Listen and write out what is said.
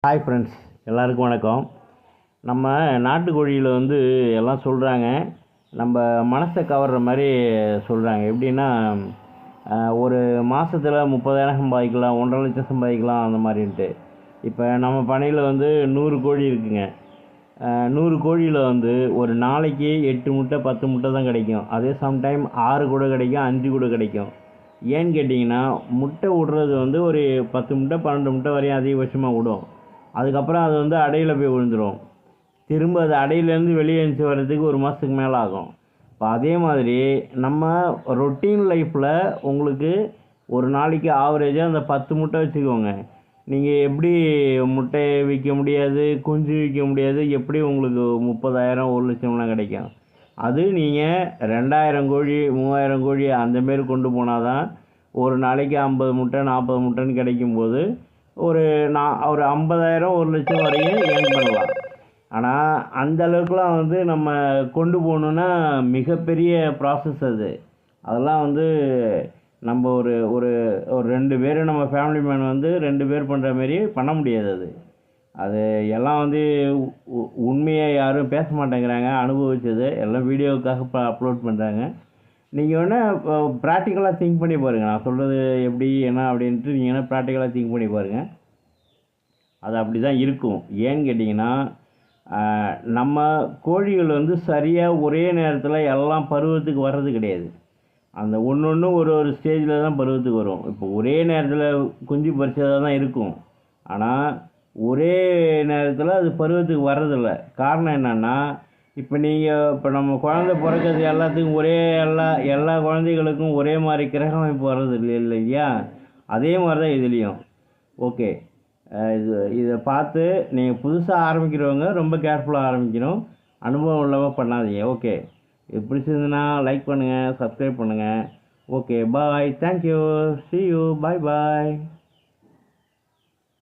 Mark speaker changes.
Speaker 1: Hi friends, எல்லாருக்கும் வணக்கம். நம்ம நாட்டுக்கோழியில் எல்லாம் சொல்கிறாங்க, நம்ம மனசை கவர்ற மாதிரி சொல்கிறாங்க. எப்படின்னா, ஒரு மாதத்தில் 30,000 சம்பாதிக்கலாம், 1,50,000 லட்சம் சம்பாதிக்கலாம் அந்த மாதிரின்ட்டு. இப்போ நம்ம பண்ணையில் 100 கோழி இருக்குங்க. 100 கோழியில் ஒரு நாளைக்கு 8 முட்டை 10 முட்டை தான் கிடைக்கும். அதே சம்டைம் 6 கூட கிடைக்கும், 5 கூட கிடைக்கும். ஏன்னு கேட்டிங்கன்னா, முட்டை விடுறது ஒரு 10 முட்டை 12 முட்டை வரையும் அதிகபட்சமாக விடும். அதுக்கப்புறம் அது அடையில் போய் விழுந்துடும். திரும்ப அது அடையிலேருந்து வெளியே எழுந்துச்சி வர்றதுக்கு ஒரு மாதத்துக்கு மேலே ஆகும். இப்போ அதே மாதிரி நம்ம ரொட்டீன் லைஃப்பில் உங்களுக்கு ஒரு நாளைக்கு ஆவரேஜாக அந்த 10 முட்டை வச்சுக்கோங்க. நீங்கள் எப்படி முட்டையை விற்க முடியாது, குஞ்சு விற்க முடியாது, எப்படி உங்களுக்கு 30,000 1,00,000லாம் கிடைக்கும்? அது நீங்கள் 2,000 கோழி 3,000 கோழி அந்தமாரி கொண்டு போனால் தான் ஒரு நாளைக்கு 50 முட்டை 40 முட்டைன்னு கிடைக்கும்போது ஒரு 50,000 1,00,000 வரையும் ஏர்ன் பண்ணலாம். ஆனால் அந்த அளவுக்குலாம் நம்ம கொண்டு போகணுன்னா மிகப்பெரிய ப்ராசஸ் அது. அதெல்லாம் நம்ம ஒரு ஒரு ஒரு 2 பேர் நம்ம ஃபேமிலி மேன் 2 பேர் பண்ணுற மாரி பண்ண முடியாது. அது எல்லாம் உண்மையை யாரும் பேச மாட்டேங்கிறாங்க. அனுபவிச்சது எல்லாம் வீடியோவுக்காக அப்லோட் பண்ணுறாங்க. நீங்கள் வேணால் ப்ராக்டிக்கலாக திங்க் பண்ணி பாருங்கள். நான் சொல்கிறது எப்படி என்ன அப்படின்ட்டு நீங்கள் வேணால் ப்ராக்டிக்கலாக திங்க் பண்ணி பாருங்கள். அது அப்படி தான் இருக்கும். ஏன்னு கேட்டிங்கன்னா, நம்ம கோழிகள் சரியாக ஒரே நேரத்தில் எல்லாம் பருவத்துக்கு வர்றது கிடையாது. அந்த ஒன்று ஒரு ஒரு ஸ்டேஜில் தான் பருவத்துக்கு வரும். இப்போ ஒரே நேரத்தில் குஞ்சு பறிச்சதாக தான் இருக்கும். ஆனால் ஒரே நேரத்தில் அது பருவத்துக்கு வர்றதில்ல. காரணம் என்னென்னா, இப்போ நம்ம குழந்தை பிறக்கிறது எல்லாத்துக்கும் எல்லா குழந்தைகளுக்கும் ஒரே மாதிரி கிரக அமைப்பு வர்றது இல்லையா? அதே மாதிரி தான் இதுலேயும். ஓகே, இதை பார்த்து நீங்கள் புதுசாக ஆரம்பிக்கிறவங்க ரொம்ப கேர்ஃபுல்லாக ஆரம்பிக்கணும். அனுபவம் இல்லாமல் பண்ணாதீங்க. ஓகே, இது பிடிச்சிருந்துன்னா லைக் பண்ணுங்கள், சப்ஸ்கிரைப் பண்ணுங்கள். Okay, bye, thank you, see you, bye bye.